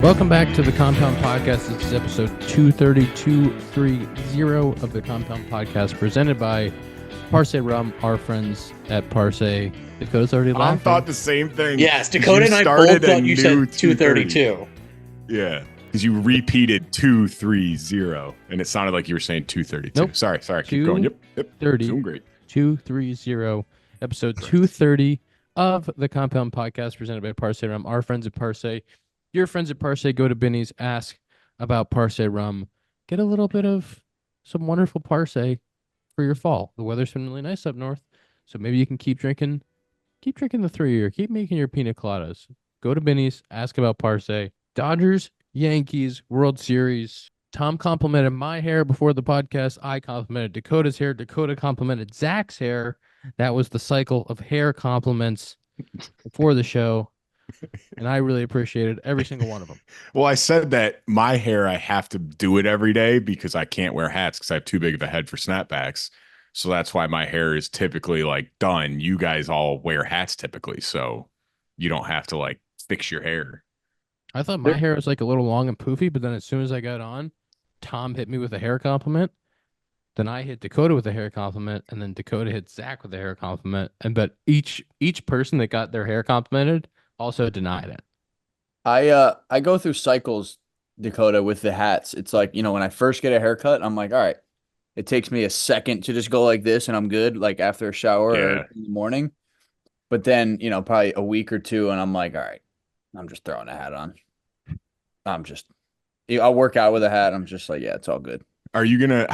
Welcome back to the Compound Podcast. This is episode 23230 of the Compound Podcast, presented by Parse Rum, our friends at Parse. Dakota's already laughing. I thought the same thing. Yes, Dakota and I both thought you said 232. Yeah, because you repeated 230, and it sounded like you were saying 232. Nope. Sorry. Keep going. Yep. 30. Doing great. 230, episode 230 of the Compound Podcast, presented by Parse Rum, our friends at Parse. Your friends at Parse, go to Binny's, ask about Parse Rum, get a little bit of some wonderful Parse for your fall. The weather's been really nice up north, so maybe you can keep drinking the 3-year, keep making your pina coladas. Go to Binny's, ask about Parse. Dodgers, Yankees, World Series. Tom complimented my hair before the podcast. I complimented Dakota's hair. Dakota complimented Zack's hair. That was the cycle of hair compliments before the show. And I really appreciated every single one of them. Well, I said that my hair, I have to do it every day because I can't wear hats because I have too big of a head for snapbacks. So that's why my hair is typically like done. You guys all wear hats typically, so you don't have to like fix your hair. I thought my hair was like a little long and poofy, but then as soon as I got on, Tom hit me with a hair compliment. Then I hit Dakota with a hair compliment, and then Dakota hit Zack with a hair compliment. But each person that got their hair complimented also denied it. I go through cycles, Dakota, with the hats. It's like, when I first get a haircut, I'm like, all right, it takes me a second to just go like this and I'm good, like after a shower or in the morning. But then, probably a week or two and I'm like, all right, I'm just throwing a hat on. I'll work out with a hat. I'm just like, yeah, it's all good. Are you going to,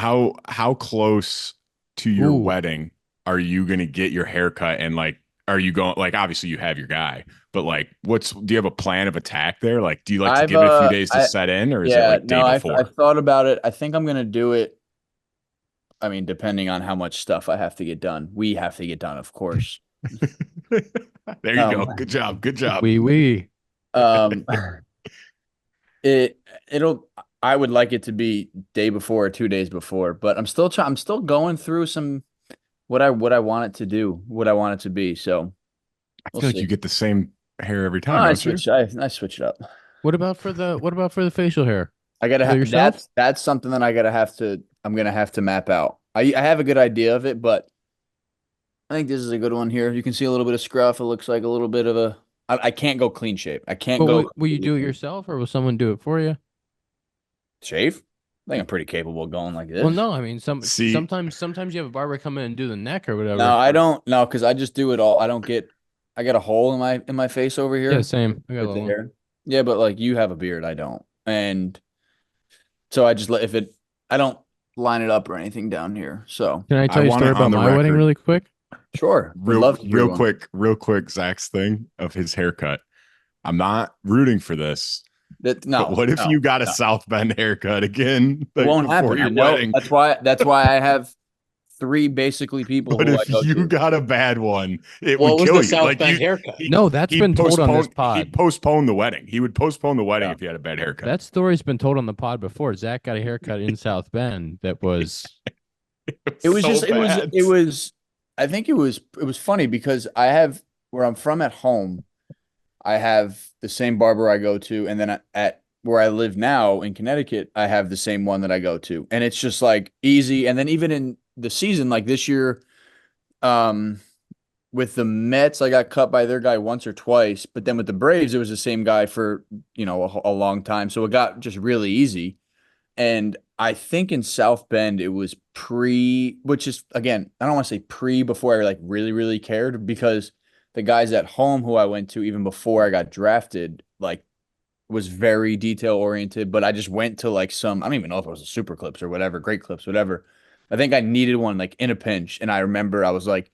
how close to your wedding are you going to get your haircut? And like, are you going, like, obviously you have your guy, but like, do you have a plan of attack there? Like, do you like to give it a few days to set in, or is it like day before? I've thought about it. I think I'm going to do it. I mean, depending on how much stuff I have to get done. We have to get done, of course. There you go. Good job. I would like it to be day before or 2 days before, but I'm still going through some what I want it to do, what I want it to be. So I feel like you get the same hair every time. I switch it up. What about for the facial hair? I gotta have that's something that I'm gonna have to map out. I have a good idea of it, but I think this is a good one here. You can see a little bit of scruff. It looks like a little bit of I can't go clean shave. I can't go. Will you do it yourself, or will someone do it for you? Shave? I think I'm pretty capable of going like this. Well, no, I mean, sometimes you have a barber come in and do the neck or whatever. No, I don't. No, because I just do it all. I got a hole in my face over here. Yeah, same. I got the hair. Yeah, but like you have a beard, I don't, and so I just I don't line it up or anything down here. So can I tell you a story about my wedding really quick? Sure. Real quick, Zach's thing of his haircut. I'm not rooting for this. But what if you got a South Bend haircut again? It won't happen. Your wedding? That's why I have 3 basically people. But if you got a bad one, it would kill you. South Bend haircut? No, that's been told on this pod. He postponed the wedding. He would postpone the wedding if he had a bad haircut. That story's been told on the pod before. Zach got a haircut in South Bend that was. It was I think it was funny because I have where I'm from at home. I have the same barber I go to, and then at where I live now in Connecticut, I have the same one that I go to, and it's just like easy. And then even in the season, like this year, with the Mets, I got cut by their guy once or twice, but then with the Braves, it was the same guy for a long time, so it got just really easy. And I think in South Bend it was which is again, I don't want to say before I like really really cared, because the guys at home who I went to even before I got drafted, like, was very detail oriented, but I just went to like I don't even know if it was a Super Clips or whatever, Great Clips, whatever. I think I needed one like in a pinch. And I remember I was like,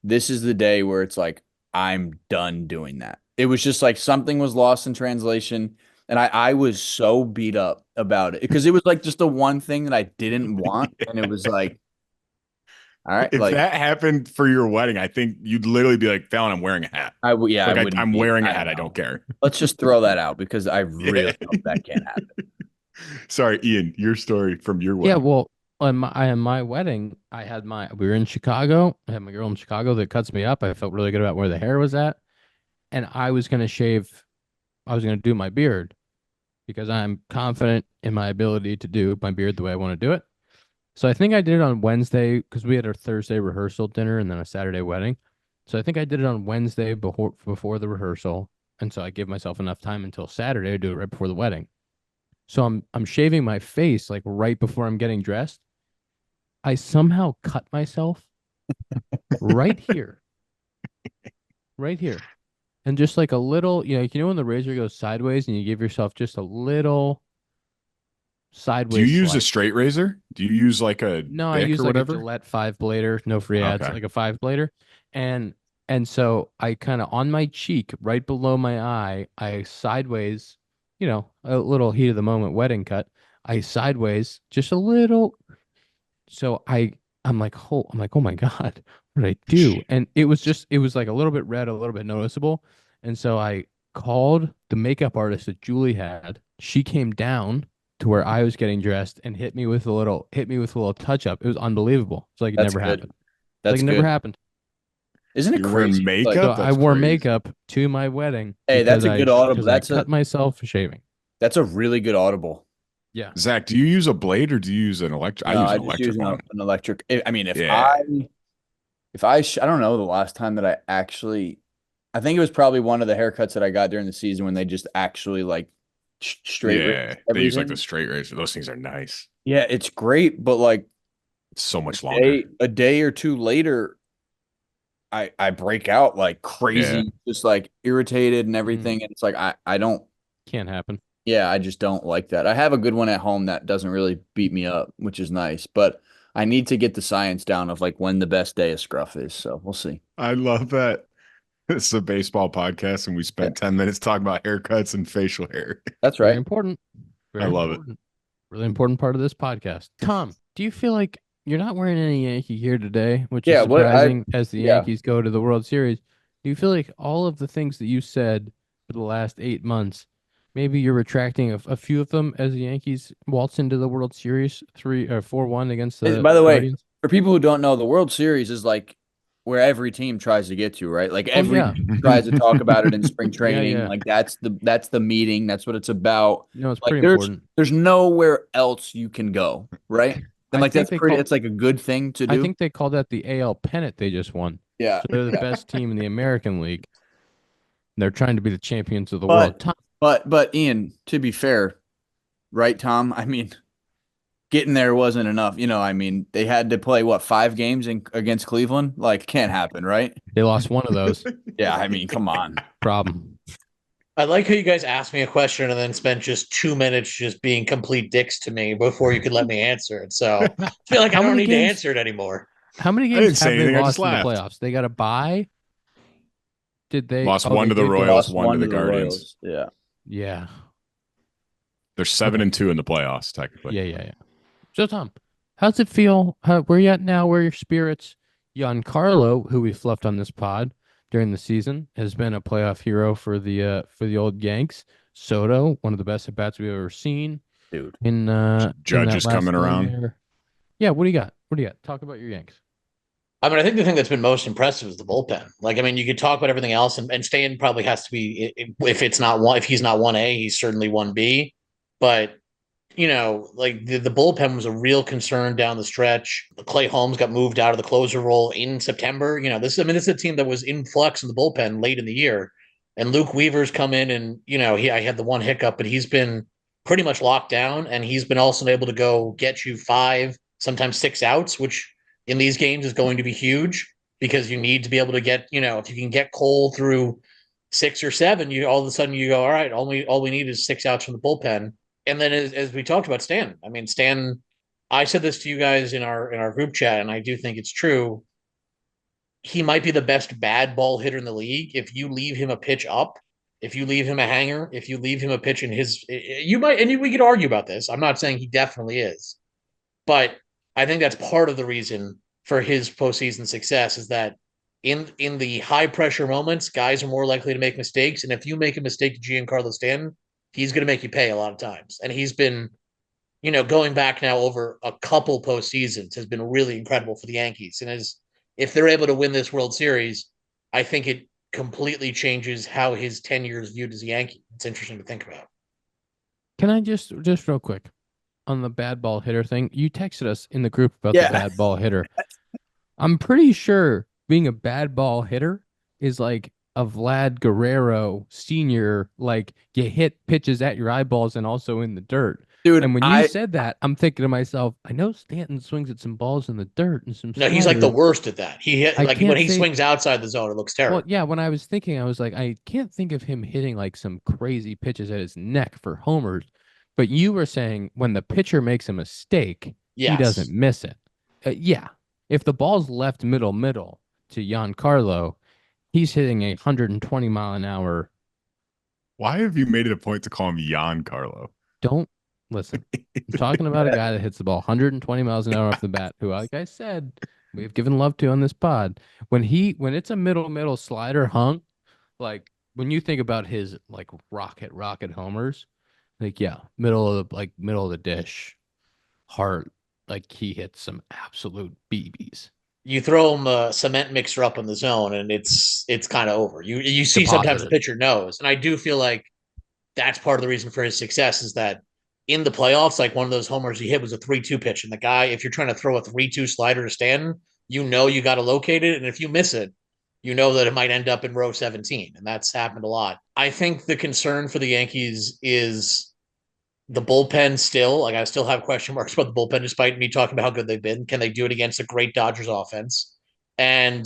this is the day where it's like, I'm done doing that. It was just like something was lost in translation. And I was so beat up about it because it was like just the one thing that I didn't want. And it was like, all right. If that happened for your wedding, I think you'd literally be like, Fallon, I'm wearing a hat. I'm wearing a hat. I don't care. Let's just throw that out because I really hope that can't happen. Sorry, Ian, your story from your wedding. Yeah, well, on my wedding, we were in Chicago. I had my girl in Chicago that cuts me up. I felt really good about where the hair was at. And I was going to do my beard. because I'm confident in my ability to do my beard the way I want to do it. So I think I did it on Wednesday because we had our Thursday rehearsal dinner and then a Saturday wedding. So I think I did it on Wednesday before the rehearsal, and so I give myself enough time until Saturday to do it right before the wedding. So I'm shaving my face like right before I'm getting dressed. I somehow cut myself right here, right here, and just like a little, when the razor goes sideways and you give yourself just a little Do you sideways use a slice. straight razor? Do you use like a No, I Bic use or like a whatever? Gillette 5 blader, no free ads, Okay. like a 5 blader. And so I kind of on my cheek, right below my eye, I sideways, a little heat of the moment wedding cut. I sideways just a little. So I'm like, oh my God, what did I do? And it was like a little bit red, a little bit noticeable. And so I called the makeup artist that Julie had. She came down to where I was getting dressed and hit me with a little touch up. It was unbelievable. It's like it That's never good. happened. It's like That's it never good. happened. Isn't it You're wearing crazy? makeup? So That's I wore crazy. makeup to my wedding Hey, that's a good audible. because I cut myself shaving. That's a really good audible. Yeah. Zach, do you use a blade or do you use an electric? I No, use I an just electric use one. an electric. I mean, Yeah. I don't know the last time that I think it was probably one of the haircuts that I got during the season when they just actually like straight Yeah. razed They use like the everything. straight razor. Those things are nice. Yeah, it's great, but like It's so much longer. a day or two later, I break out like Yeah. crazy, just like irritated and Mm, everything. And it's like I don't. can't happen. Yeah, I just don't like that. I have a good one at home that doesn't really beat me up, which is nice, but I need to get the science down of like when the best day of scruff is. So we'll see. I love that. It's a baseball podcast and we Yeah, spent 10 minutes talking about haircuts and facial hair. that's Very right. important. I Very love it. important. Really important part of this podcast. Tom, do you feel like you're not wearing any Yankee gear today, which is Yeah, surprising as the yeah. Yankees go to the World Series? Do you feel like all of the things that you said for the last 8 months, maybe you're retracting a few of them as the Yankees waltz into the World Series 4-1 against the By the way, Guardians? for people who don't know, the World Series is like where every team tries to get to, right? Like Oh every yeah, team tries to talk about it in spring yeah, training. yeah. Like that's the meeting. That's what it's about. It's Like pretty important. there's nowhere else you can go, right? And I like think that's they pretty. call It's like a good thing to I do. think they call that the AL pennant they just won. Yeah, So they're the best team in the American League. They're trying to be the champions of the world. but Tom, but Ian, to be fair, right, Tom? I mean, getting there wasn't enough. I mean, they had to play what 5 games against Cleveland. Like, can't happen, right? they lost one of those. Yeah, I mean, come on. Problem. I like how you guys asked me a question and then spent just 2 minutes just being complete dicks to me before you could let me answer it. So I feel like I How don't many need to games- answer it anymore. How many didn't games say have they anything, I just lost in the laughed. playoffs? They got a bye. Did they Lost oh, one they to the did go- Royals, Lost one to the the Guardians. Royals. Yeah. Yeah. They're 7-2 in the playoffs, technically. Yeah. So Tom, how's it feel? Where you at now? Where are your spirits? Giancarlo, who we fluffed on this pod during the season, has been a playoff hero for the old Yanks. Soto, one of the best at bats we've ever seen. Dude. In Judge that is last coming game around. there. Yeah, what do you got? What do you got? Talk about your Yanks. I mean, I think the thing that's been most impressive is the bullpen. Like, I mean, you could talk about everything else, and Stan probably has to be if it's not one, if he's not 1A, he's certainly 1B. But like the bullpen was a real concern down the stretch. Clay Holmes got moved out of the closer role in September. This is a team that was in flux in the bullpen late in the year, and Luke Weaver's come in, and I had the one hiccup, but he's been pretty much locked down, and he's been also able to go get you 5, sometimes 6 outs, which in these games is going to be huge because you need to be able to get, if you can get Cole through 6 or 7, you all of a sudden you go, all right, all we need is 6 outs from the bullpen. And then as we talked about Stan, I mean, Stan, I said this to you guys in our group chat, and I do think it's true. He might be the best bad ball hitter in the league. If you leave him a pitch up, if you leave him a hanger, if you leave him a pitch in his, you might, and we could argue about this. I'm not saying he definitely is, but I think that's part of the reason for his postseason success is that in the high pressure moments, guys are more likely to make mistakes. And if you make a mistake to Giancarlo Stanton, he's going to make you pay a lot of times. And he's been, going back now over a couple postseasons has been really incredible for the Yankees. And if they're able to win this World Series, I think it completely changes how his tenure is viewed as a Yankee. It's interesting to think about. Can I just real quick on the bad ball hitter thing? You texted us in the group about the Yeah. bad ball hitter. I'm pretty sure being a bad ball hitter is like a Vlad Guerrero senior, like you hit pitches at your eyeballs and also in the dirt. Dude, And when you said that, I'm thinking to myself, I know Stanton swings at some balls in the dirt and some No, he's like the sliders. worst at that. He hit, I like when can't he say, swings outside the zone, it looks well, terrible. yeah, when I was thinking, I was like, I can't think of him hitting like some crazy pitches at his neck for homers. But you were saying when the pitcher makes a mistake, he doesn't Yes. miss it. Yeah. If the ball's left middle to Giancarlo, he's hitting 120 mile an hour. Why have you made it a point to call him Jan Carlo? Don't listen. I'm talking about a guy that hits the ball 120 miles an hour off the bat, who, like I said, we've given love to on this pod. When it's a middle slider hung, like when you think about his like rocket homers, like yeah, middle of the dish, heart, like he hits some absolute BBs. You throw him a cement mixer up in the zone, and it's kind of over. You see sometimes the Deposited. pitcher knows, and I do feel like that's part of the reason for his success is that in the playoffs, like one of those homers he hit was a 3-2 pitch, and the guy, if you're trying to throw a 3-2 slider to Stanton, you know you got to locate it, and if you miss it, you know that it might end up in row 17, and that's happened a lot. I think the concern for the Yankees is the bullpen still. Like I still have question marks about the bullpen, despite me talking about how good they've been. Can they do it against a great Dodgers offense? And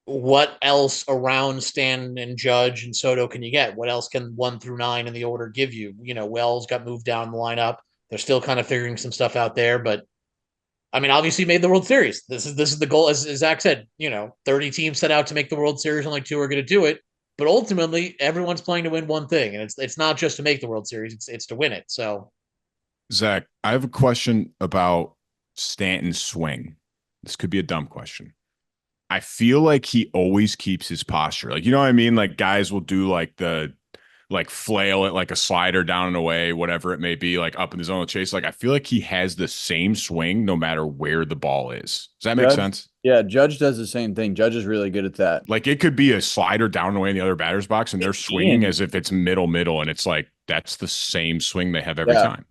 what else around Stanton and Judge and Soto can you get? What else can 1 through 9 in the order give you? You know, Wells got moved down the lineup. They're still kind of figuring some stuff out there, but I mean, obviously made the World Series. This is the goal, as Zach said. 30 teams set out to make the World Series, and like 2 are going to do it. But ultimately, everyone's playing to win one thing, and it's not just to make the World Series; it's to win it. So Zach, I have a question about Stanton's swing. This could be a dumb question. I feel like he always keeps his posture. Like, you know what I mean? Like guys will do like the like flail it like a slider down and away, whatever it may be, like up in the zone of chase. Like I feel like he has the same swing no matter where the ball is. Does that make Judge, sense? yeah, Judge does the same thing. Judge is really good at that. Like it could be a slider down and away in the other batter's box, and they're swinging Ian, as if it's middle, and it's like that's the same swing they have every yeah, time.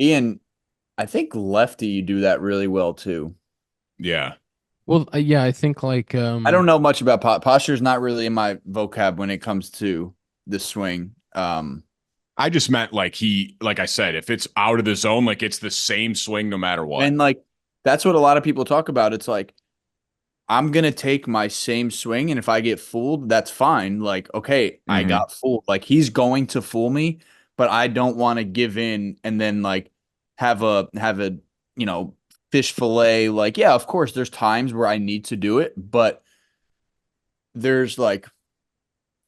Ian, I think lefty you do that really well too. Yeah. Well, yeah, I think like I don't know much about posture. Is not really in my vocab when it comes to the swing. I just meant like I said, if it's out of the zone, like it's the same swing no matter what. And like that's what a lot of people talk about. It's like I'm gonna take my same swing, and if I get fooled, that's fine. Like, okay, I got fooled. Like he's going to fool me, but I don't want to give in and then like have a fish fillet. Like, yeah, of course, there's times where I need to do it, but there's like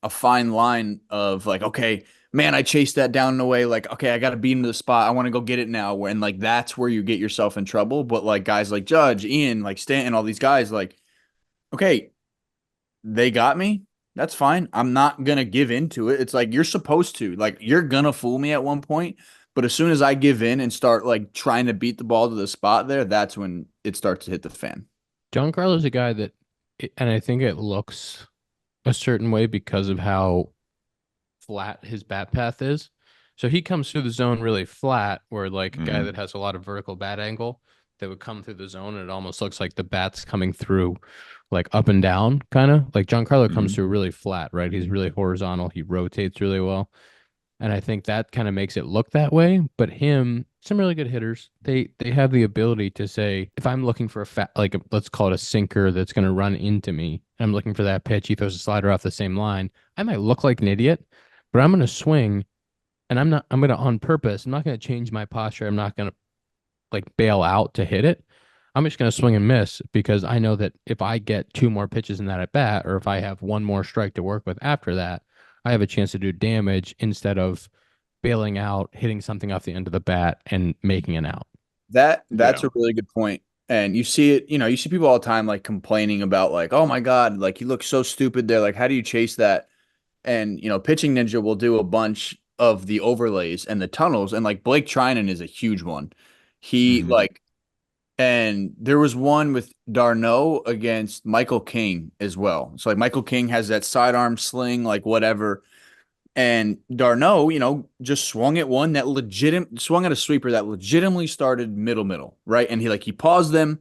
a fine line of like, okay, man, I chased that down in a way. Like, okay, I got to beat him to the spot. I want to go get it now. And like, that's where you get yourself in trouble. But like guys like Judge, Ian, like Stanton, all these guys, like, okay, they got me. That's fine. I'm not going to give into it. It's like, you're supposed to. Like, you're going to fool me at one point. But as soon as I give in and start like trying to beat the ball to the spot there, that's when it starts to hit the fan. Giancarlo's a guy that, and I think it looks a certain way because of how flat his bat path is. So he comes through the zone really flat, where like a guy that has a lot of vertical bat angle that would come through the zone, and it almost looks like the bat's coming through like up and down, kind of like Giancarlo comes through really flat, right? He's really horizontal. He rotates really well. And I think that kind of makes it look that way. But some really good hitters, they have the ability to say, if I'm looking for let's call it a sinker that's going to run into me, and I'm looking for that pitch, he throws a slider off the same line. I might look like an idiot, but I'm going to swing, and I'm going to on purpose. I'm not going to change my posture. I'm not going to like bail out to hit it. I'm just going to swing and miss because I know that if I get 2 more pitches in that at bat, or if I have 1 more strike to work with after that, I have a chance to do damage instead of bailing out, hitting something off the end of the bat and making an out. That's a really good point. And you see it, you see people all the time like complaining about like, oh my God, like he looks so stupid there. Like, how do you chase that? And Pitching Ninja will do a bunch of the overlays and the tunnels, and like Blake Trinan is a huge one. He like, and there was one with Darno against Michael King as well. So like Michael King has that sidearm sling, like whatever. And Darno, just swung at one that swung at a sweeper that legitimately started middle, right? And he paused them,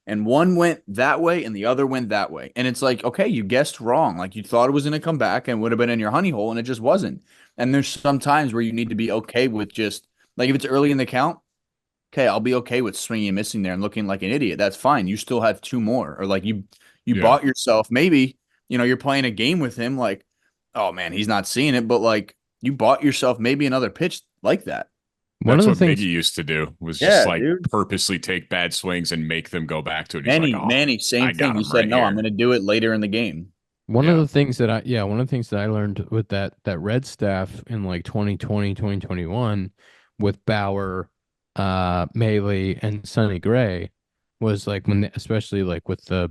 and one went that way and the other went that way. And it's like, okay, you guessed wrong. Like you thought it was going to come back and would have been in your honey hole, and it just wasn't. And there's some times where you need to be okay with just like if it's early in the count, okay, I'll be okay with swinging and missing there and looking like an idiot. That's fine. You still have two more, or like you Yeah. bought yourself maybe. You're playing a game with him like, oh man, he's not seeing it, but like you bought yourself maybe another pitch like that. That's what Miggy used to do, was just dude. purposely take bad swings and make them go back to it. Manny, same thing. He said, no, I'm going to do it later in the game. One of the things that I learned with that Red staff in like 2020, 2021 with Bauer, Maley, and Sonny Gray was like especially like with the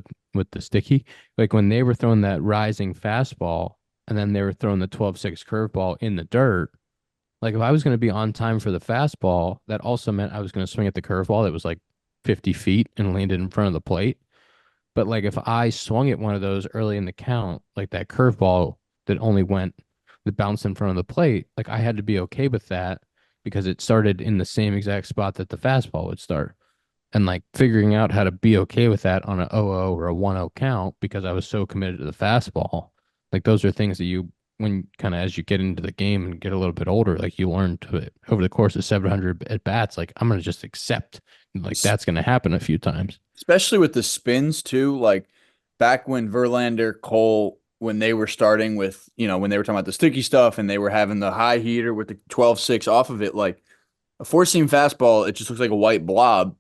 sticky, like when they were throwing that rising fastball and then they were throwing the 12-6 curveball in the dirt. Like if I was going to be on time for the fastball, that also meant I was going to swing at the curveball that was like 50 feet and landed in front of the plate. But like if I swung at one of those early in the count, like that curveball that bounced in front of the plate, like I had to be okay with that because it started in the same exact spot that the fastball would start. And like figuring out how to be okay with that on a 0-0 or a 1-0 count because I was so committed to the fastball. Like those are things that when kind of as you get into the game and get a little bit older, like you learn to over the course of 700 at bats, like I'm going to just accept like that's going to happen a few times. Especially with the spins too, like back when Verlander, Cole, when they were starting with, when they were talking about the sticky stuff and they were having the high heater with the 12-6 off of it, like a four-seam fastball, it just looks like a white blob.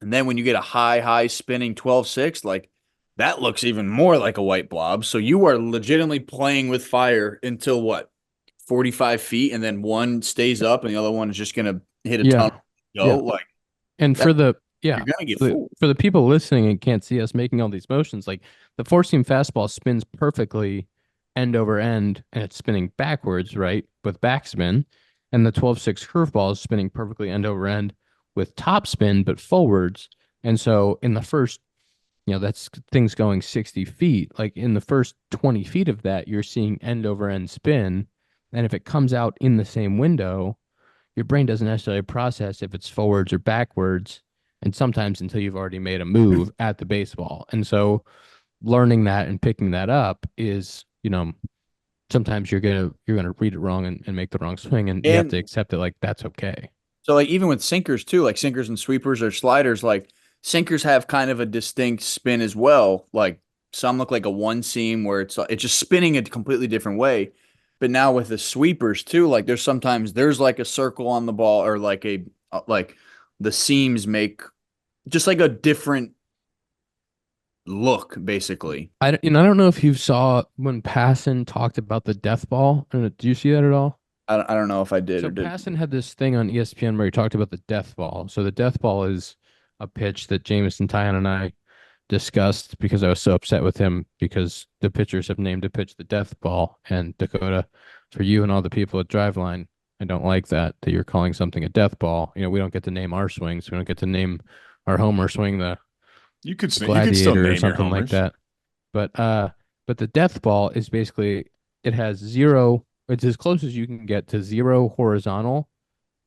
And then when you get a high spinning 12-6, like that looks even more like a white blob. So you are legitimately playing with fire until what, 45 feet, and then one stays up and the other one is just going to hit a tunnel. Like, and for the you're gonna get fooled. For the people listening and can't see us making all these motions, like the four-seam fastball spins perfectly end over end and it's spinning backwards, right, with backspin, and the 12-6 curveball is spinning perfectly end over end with top spin but forwards. And so in the first, that's things going 60 feet. Like in the first 20 feet of that, you're seeing end over end spin, and if it comes out in the same window, your brain doesn't necessarily process if it's forwards or backwards, and sometimes until you've already made a move at the baseball. And so learning that and picking that up is, sometimes you're gonna read it wrong and make the wrong swing, and you have to accept it like that's okay. So like even with sinkers too, like sinkers and sweepers or sliders, like sinkers have kind of a distinct spin as well. Like some look like a one seam where it's just spinning a completely different way. But now with the sweepers too, like there's like a circle on the ball, or like like the seams make just like a different look, basically. I don't know if you saw when Passan talked about the death ball. Do you see that at all? I don't know if I did So or did. Passan had this thing on ESPN where he talked about the death ball. So the death ball is a pitch that Jameson, Tyon, and I discussed because I was so upset with him because the pitchers have named a pitch the death ball. And Dakota, for you and all the people at Driveline, I don't like that you're calling something a death ball. We don't get to name our swings. We don't get to name our homer swing you could gladiator or something like that. But the death ball is basically, it has zero. It's as close as you can get to zero horizontal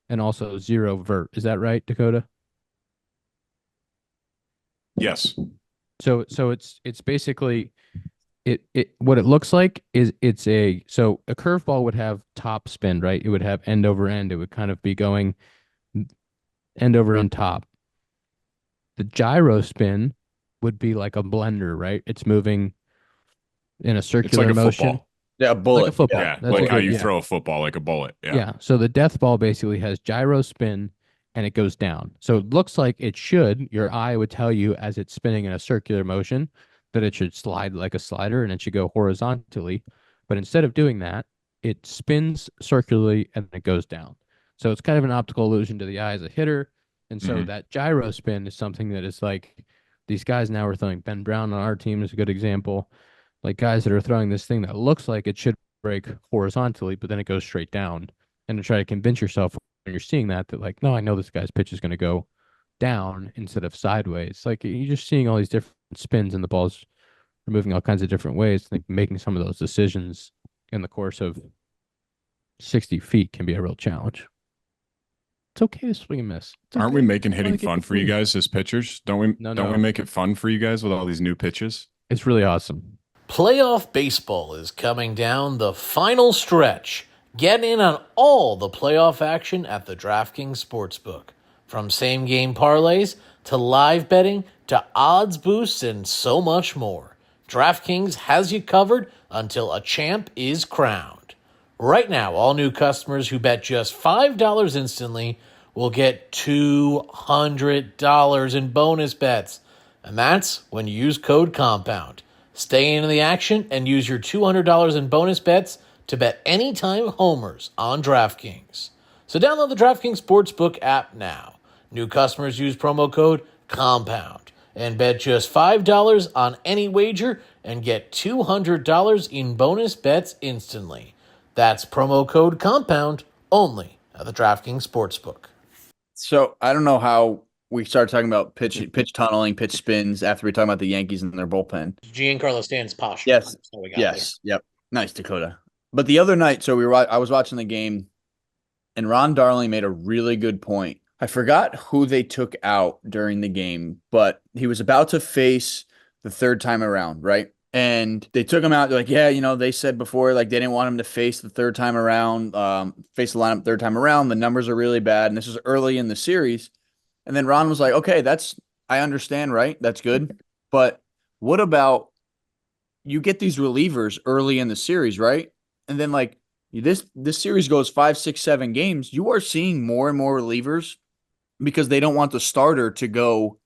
and also zero vert. Is that right, Dakota? Yes. So it's basically what it looks like is so a curveball would have top spin, right? It would have end over end. It would kind of be going end over end top. The gyro spin would be like a blender, right? It's moving in a circular motion. Football. Yeah, a bullet. Like a football. Yeah, That's like how you throw a football like a bullet. Yeah. So the death ball basically has gyro spin and it goes down. So it looks like it should, your eye would tell you as it's spinning in a circular motion that it should slide like a slider and it should go horizontally. But instead of doing that, it spins circularly and it goes down. So it's kind of an optical illusion to the eye as a hitter. And so that gyro spin is something that is like these guys now are throwing. Ben Brown on our team is a good example. Like guys that are throwing this thing that looks like it should break horizontally, but then it goes straight down. And to try to convince yourself when you're seeing that like, no, I know this guy's pitch is going to go down instead of sideways. Like you're just seeing all these different spins and the ball's moving all kinds of different ways, like making some of those decisions in the course of 60 feet can be a real challenge. It's okay to swing and miss. It's Aren't we okay. making hitting Like it fun for you between. guys as pitchers? Don't we? No, Don't we no. make it fun for you guys with all these new pitches? It's really awesome. Playoff baseball is coming down the final stretch. Get in on all the playoff action at the DraftKings Sportsbook. From same-game parlays to live betting to odds boosts and so much more. DraftKings has you covered until a champ is crowned. Right now, all new customers who bet just $5 instantly will get $200 in bonus bets. And that's when you use code COMPOUND. Stay in the action and use your $200 in bonus bets to bet anytime homers on DraftKings. So download the DraftKings Sportsbook app now. New customers use promo code COMPOUND and bet just $5 on any wager and get $200 in bonus bets instantly. That's promo code COMPOUND only at the DraftKings Sportsbook. So I don't know how we started talking about pitch tunneling, pitch spins after we talked about the Yankees and their bullpen. Giancarlo Stanton's posture. Yes. That's how we got Yes. Yep. Nice, Dakota. But the other night, so I was watching the game, and Ron Darling made a really good point. I forgot who they took out during the game, but he was about to face the third time around, right? And they took him out. They're like, yeah, they said before, like, they didn't want him to face the third time around, face the lineup third time around. The numbers are really bad. And this is early in the series. And then Ron was like, okay, I understand, right? That's good. But what about you get these relievers early in the series, right? And then like this series goes 5, 6, 7 games. You are seeing more and more relievers because they don't want the starter to go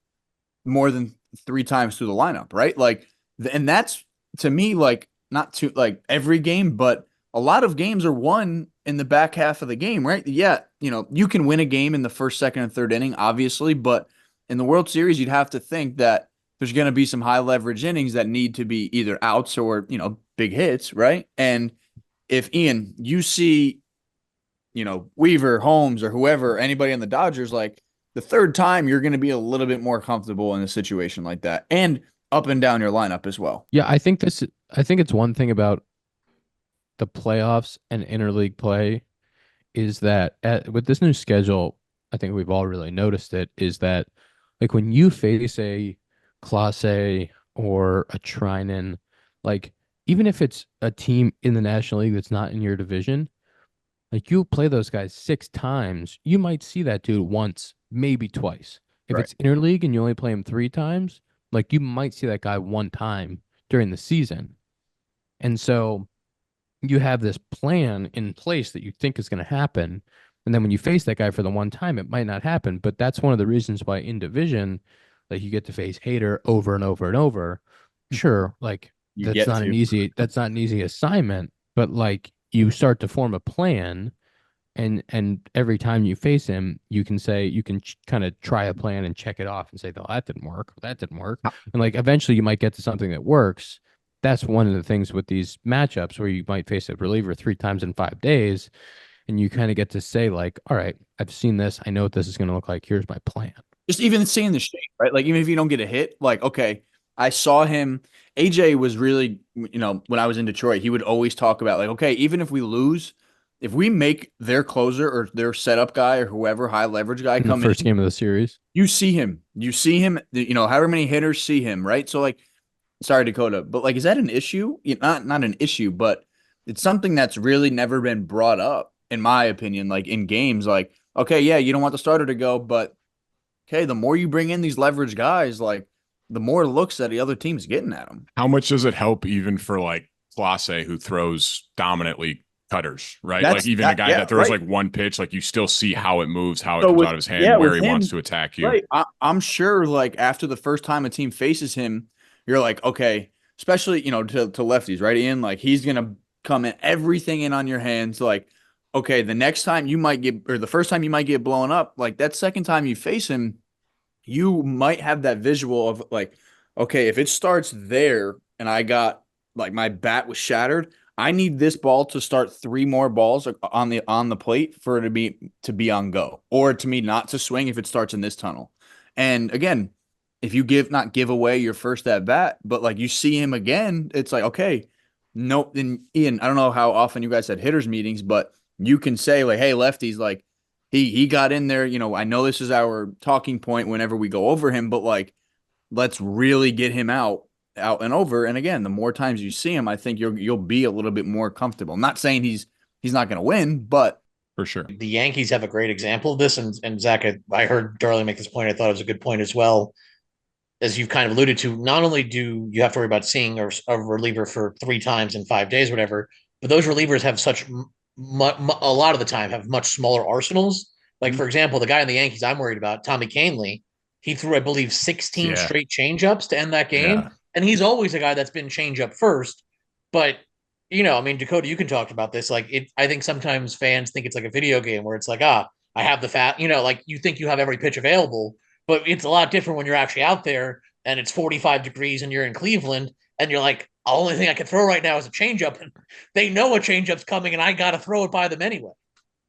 more than 3 times through the lineup, right? Like, and that's to me, like, not to like every game, but a lot of games are won in the back half of the game, right? Yeah, you can win a game in the first, second, and third inning, obviously, but in the World Series, you'd have to think that there's going to be some high leverage innings that need to be either outs or, big hits, right? And if Ian, you see, Weaver, Holmes, or whoever, anybody on the Dodgers, like the third time, you're going to be a little bit more comfortable in a situation like that, and up and down your lineup as well. Yeah, I think it's one thing about the playoffs and interleague play is that with this new schedule, I think we've all really noticed it, is that like when you face a Class A or a Trinan, like even if it's a team in the National League that's not in your division, like you play those guys 6 times, you might see that dude once, maybe twice. If Right. it's interleague and you only play him 3 times, like you might see that guy 1 time during the season. And so you have this plan in place that you think is going to happen. And then when you face that guy for the 1 time, it might not happen. But that's one of the reasons why in division, like you get to face Hader over and over and over. Sure, like that's not an easy assignment, but like you start to form a plan, and every time you face him, you can kind of try a plan and check it off and say, oh, that didn't work, or that didn't work. And like eventually you might get to something that works. That's one of the things with these matchups where you might face a reliever 3 times in 5 days, and you kind of get to say like, all right, I've seen this. I know what this is going to look like. Here's my plan. Just even seeing the shape, right? Like, even if you don't get a hit, like, okay, I saw him. AJ was really, when I was in Detroit, he would always talk about, like, okay, even if we lose, if we make their closer or their setup guy or whoever, high leverage guy In come the first game of the series, you see him, however many hitters see him, right? So, like, sorry, Dakota, but like, is that an issue? Not an issue, but it's something that's really never been brought up, in my opinion, like in games. Like, okay, yeah, you don't want the starter to go, but okay, the more you bring in these leverage guys, like the more looks that the other team's getting at them. How much does it help even for like Class A who throws dominantly cutters, right? That's- like even a guy that throws right. like one pitch, like you still see how it moves, how it So comes with- out of his hand, yeah, where with he him, wants to attack you. Right. I'm sure, like, after the first time a team faces him, you're like, okay, especially, to lefties, right, Ian? Like, he's going to come in, everything in on your hands. Like, okay, the next time you might get, or the first time you might get blown up, like that second time you face him, you might have that visual of like, okay, if it starts there and I got, like, my bat was shattered, I need this ball to start 3 more balls on the plate for it to be on go, or to me not to swing if it starts in this tunnel. And again, if you not give away your first at bat, but like you see him again, it's like, okay, nope. And Ian, I don't know how often you guys had hitters meetings, but you can say like, hey, lefties, like he got in there. You know, I know this is our talking point whenever we go over him, but like, let's really get him out and over. And again, the more times you see him, I think you'll be a little bit more comfortable. I'm not saying he's not going to win, but For sure. The Yankees have a great example of this, and Zach, I heard Darley make this point. I thought it was a good point as well. As you've kind of alluded to, not only do you have to worry about seeing a reliever for 3 times in 5 days, whatever, but those relievers have a lot of the time have much smaller arsenals. Like, for example, the guy in the Yankees I'm worried about, Tommy Kahnle, he threw, I believe, 16 straight changeups to end that game. Yeah. And he's always a guy that's been changeup first. But, I mean, Dakota, you can talk about this. Like, I think sometimes fans think it's like a video game where it's like, I have the like you think you have every pitch available, but it's a lot different when you're actually out there and it's 45 degrees and you're in Cleveland and you're like, the only thing I can throw right now is a changeup. And they know a changeup's coming and I got to throw it by them anyway.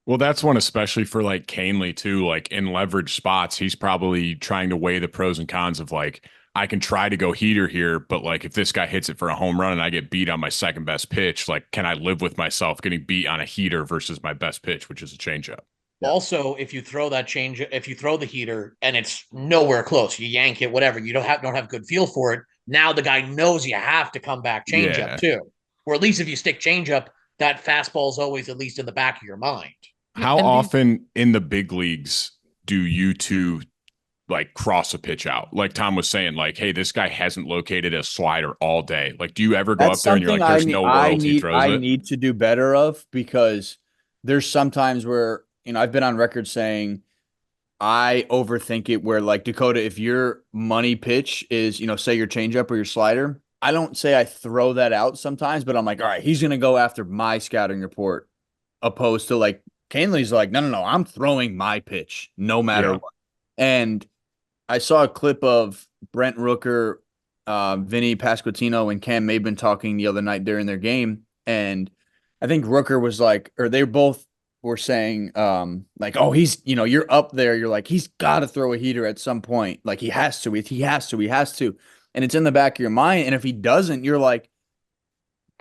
Well, that's one especially for like Kahnle too. Like in leverage spots, he's probably trying to weigh the pros and cons of like, I can try to go heater here, but like if this guy hits it for a home run and I get beat on my second best pitch, like can I live with myself getting beat on a heater versus my best pitch, which is a changeup? Yeah. Also, if you throw if you throw the heater and it's nowhere close, you yank it, whatever, you don't have good feel for it. Now the guy knows you have to come back changeup too. Or at least if you stick changeup, that fastball is always at least in the back of your mind. How often in the big leagues do you two like cross a pitch out? Like Tom was saying, like, hey, this guy hasn't located a slider all day. Like, do you ever go up there and you're like, there's no world he throws it? I need to do better of, because there's sometimes where, I've been on record saying I overthink it, where like Dakota, if your money pitch is, say your changeup or your slider, I don't say I throw that out sometimes, but I'm like, all right, he's going to go after my scouting report, opposed to like Kahnle's like, no, I'm throwing my pitch no matter what. And I saw a clip of Brent Rooker, Vinny Pasquantino, and Cam Maben talking the other night during their game. And I think Rooker was like, or they both were saying, like, oh, he's, you're up there. You're like, he's got to throw a heater at some point. Like he has to. And it's in the back of your mind. And if he doesn't, you're like,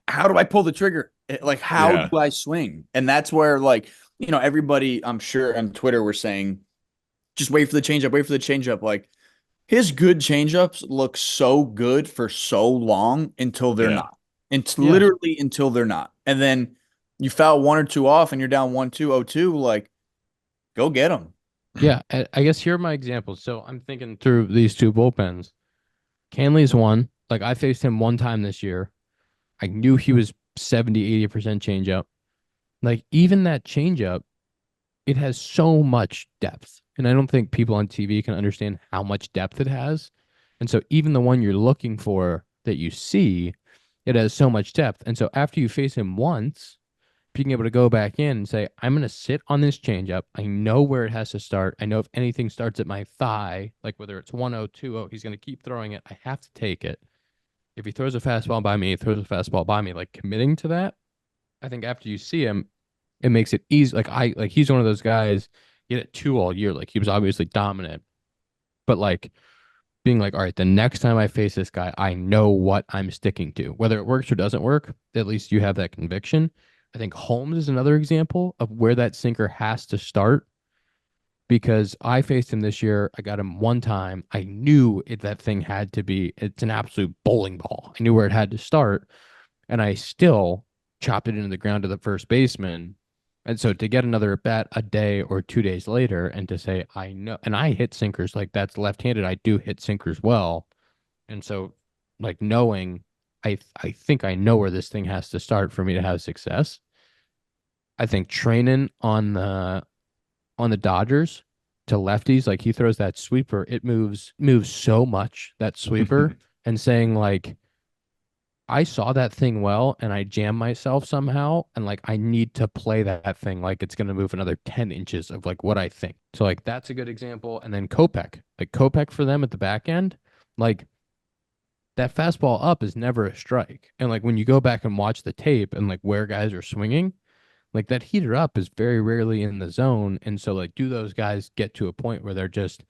how do I pull the trigger? Like, how do I swing? And that's where, like, everybody, I'm sure on Twitter were saying, just wait for the changeup. Like, his good changeups look so good for so long until they're not. It's literally until they're not. And then you foul one or two off and you're down 1-2, 0-2, like, go get them. Yeah, I guess here are my examples. So I'm thinking through these two bullpens. Kahnle's one. Like, I faced him one time this year. I knew he was 70, 80% changeup. Like, even that changeup, it has so much depth. And I don't think people on TV can understand how much depth it has. And so even the one you're looking for that you see, it has so much depth. And so after you face him once, being able to go back in and say, I'm going to sit on this changeup. I know where it has to start. I know if anything starts at my thigh, like whether it's 1-0, 2-0, he's going to keep throwing it. I have to take it. If he throws a fastball by me, he throws a fastball by me. Like, committing to that, I think after you see him, it makes it easy. Like he's one of those guys, he had it 2 all year. Like, he was obviously dominant. But like being like, all right, the next time I face this guy, I know what I'm sticking to. Whether it works or doesn't work, at least you have that conviction. I think Holmes is another example of where that sinker has to start, because I faced him this year. I got him one time. I knew that thing had to be, it's an absolute bowling ball. I knew where it had to start, and I still chopped it into the ground to the first baseman. And so to get another at bat a day or 2 days later and to say, I know, and I hit sinkers, like, that's left-handed. I do hit sinkers well. And so, like, knowing, I think I know where this thing has to start for me to have success. I think training on the Dodgers to lefties, like, he throws that sweeper, it moves so much, that sweeper, and saying, like, I saw that thing well and I jammed myself somehow, and like, I need to play that thing like it's going to move another 10 inches of like what I think. So like, that's a good example. And then Kopech for them at the back end, like, that fastball up is never a strike. And like, when you go back and watch the tape and like where guys are swinging, like, that heater up is very rarely in the zone. And so, like, do those guys get to a point where they're just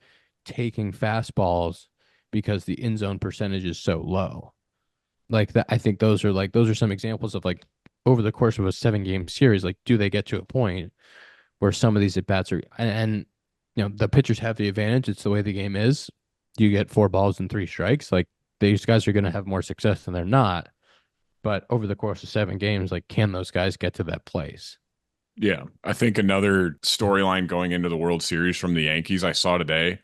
taking fastballs because the in zone percentage is so low? Like, that, I think those are some examples of like over the course of a 7-game series, like, do they get to a point where some of these at bats are, and the pitchers have the advantage. It's the way the game is. You get 4 balls and 3 strikes. Like, these guys are going to have more success than they're not. But over the course of 7 games, like, can those guys get to that place? Yeah. I think another storyline going into the World Series from the Yankees I saw today,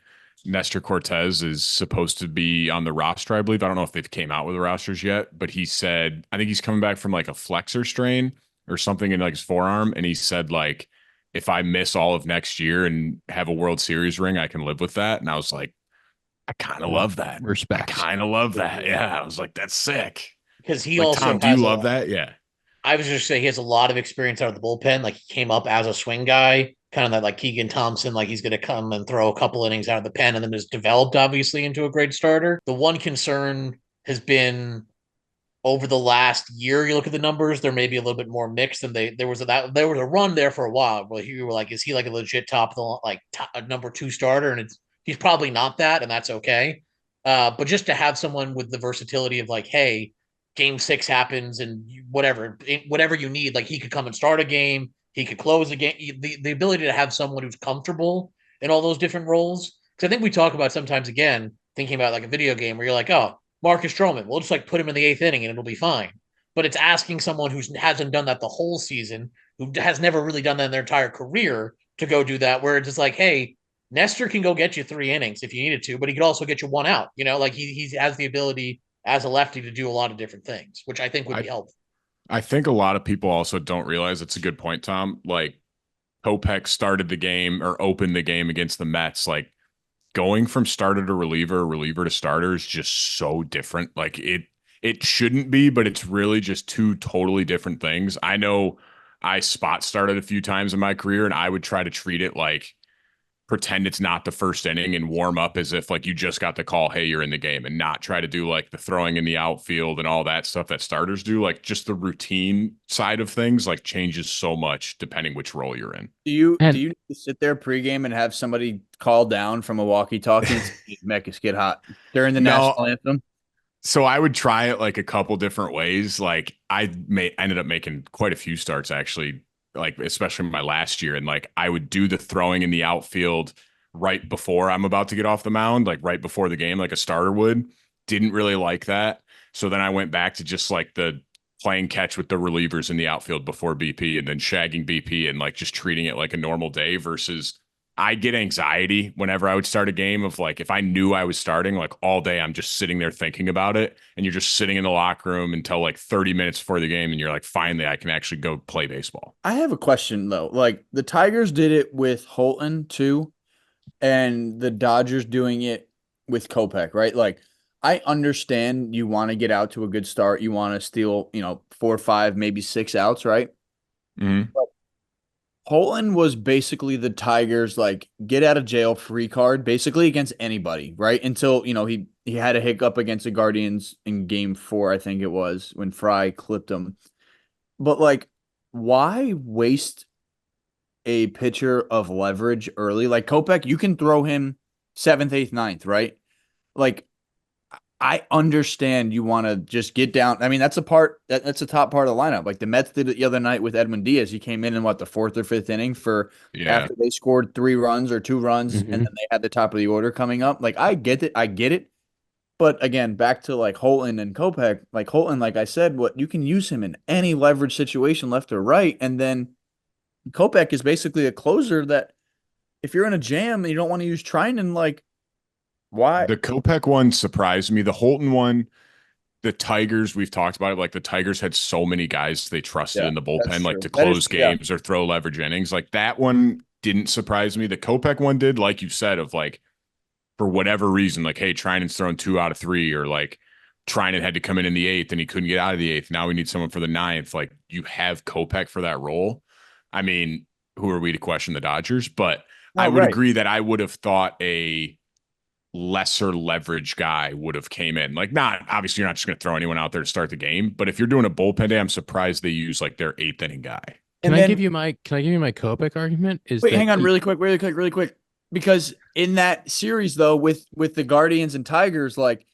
Nestor Cortes is supposed to be on the roster, I believe. I don't know if they've came out with the rosters yet, but he said, I think he's coming back from like a flexor strain or something in like his forearm. And he said, like, if I miss all of next year and have a World Series ring, I can live with that. And I was like, I kind of love that. Respect. I kind of love that. Yeah. I was like, that's sick. Because he Like, also Tom, do has you love that? Yeah. I was just saying he has a lot of experience out of the bullpen. Like he came up as a swing guy, kind of that like Keegan Thompson, like he's going to come and throw a couple innings out of the pen and then has developed obviously into a great starter. The one concern has been over the last year. You look at the numbers; they're maybe a little bit more mixed than there was a run there for a while where you were like, is he like a legit top of the like number 2 starter? And he's probably not that, and that's okay. But just to have someone with the versatility of like, hey, game 6 happens and whatever you need, like he could come and start a game, he could close a game. The ability to have someone who's comfortable in all those different roles. Because I think we talk about sometimes again thinking about like a video game where you're like, oh, Marcus Stroman, we'll just like put him in the 8th inning and it'll be fine. But it's asking someone who hasn't done that the whole season, who has never really done that in their entire career, to go do that. Where it's just like, hey, Nestor can go get you 3 innings if you needed to, but he could also get you 1 out. Like he has the ability as a lefty to do a lot of different things, which I think would be helpful. I think a lot of people also don't realize it's a good point, Tom. Like, Kopech started the game or opened the game against the Mets. Like, going from starter to reliever, reliever to starter is just so different. Like, it shouldn't be, but it's really just 2 totally different things. I know I spot started a few times in my career, and I would try to treat it like pretend it's not the first inning and warm up as if like you just got the call, hey, you're in the game, and not try to do like the throwing in the outfield and all that stuff that starters do. Like, just the routine side of things like changes so much depending which role you're in. Do you need to sit there pregame and have somebody call down from a walkie-talkie and say, Mekkes, get hot during the national anthem? So I would try it like a couple different ways. Like, ended up making quite a few starts actually, like especially my last year, and like I would do the throwing in the outfield right before I'm about to get off the mound, like right before the game, like a starter would. Didn't really like that. So then I went back to just like the playing catch with the relievers in the outfield before BP, and then shagging BP and like just treating it like a normal day. Versus I get anxiety whenever I would start a game of like, if I knew I was starting, like all day I'm just sitting there thinking about it, and you're just sitting in the locker room until like 30 minutes before the game, and you're like, finally I can actually go play baseball. I have a question though. Like the Tigers did it with Holton too, and the Dodgers doing it with Kopech, right? Like I understand you want to get out to a good start. You want to steal, 4, 5, maybe 6 outs, right? Mm-hmm. But Holton was basically the Tigers like get out of jail free card basically against anybody, right? Until, he had a hiccup against the Guardians in game 4, I think it was, when Fry clipped him. But like, why waste a pitcher of leverage early? Like Kopech, you can throw him 7th, 8th, 9th, right? Like, I understand you want to just get down. I mean, that's that's a top part of the lineup. Like the Mets did it the other night with Edman Diaz. He came in the 4th or 5th inning after they scored 3 runs or 2 runs, and then they had the top of the order coming up. Like I get it. But again, back to like Holton and Kopech. Like Holton, like I said, you can use him in any leverage situation, left or right, and then Kopech is basically a closer that if you're in a jam and you don't want to use Trinan, like. Why? The Kopech one surprised me. The Holton one, the Tigers, we've talked about it. Like the Tigers had so many guys they trusted in the bullpen, like to close games or throw leverage innings. Like that one didn't surprise me. The Kopech one did, like you said, of like, for whatever reason, like, hey, Trinan's thrown 2 out of 3, or like Trinan had to come in the 8th and he couldn't get out of the 8th. Now we need someone for the 9th. Like you have Kopech for that role. I mean, who are we to question the Dodgers? But I would agree that I would have thought a lesser leverage guy would have came in. Like, not obviously you're not just going to throw anyone out there to start the game, but if you're doing a bullpen day, I'm surprised they use like their 8th inning guy. Can I give you my Kopech argument? Wait, hang on, really quick. Because in that series though, with the Guardians and Tigers, like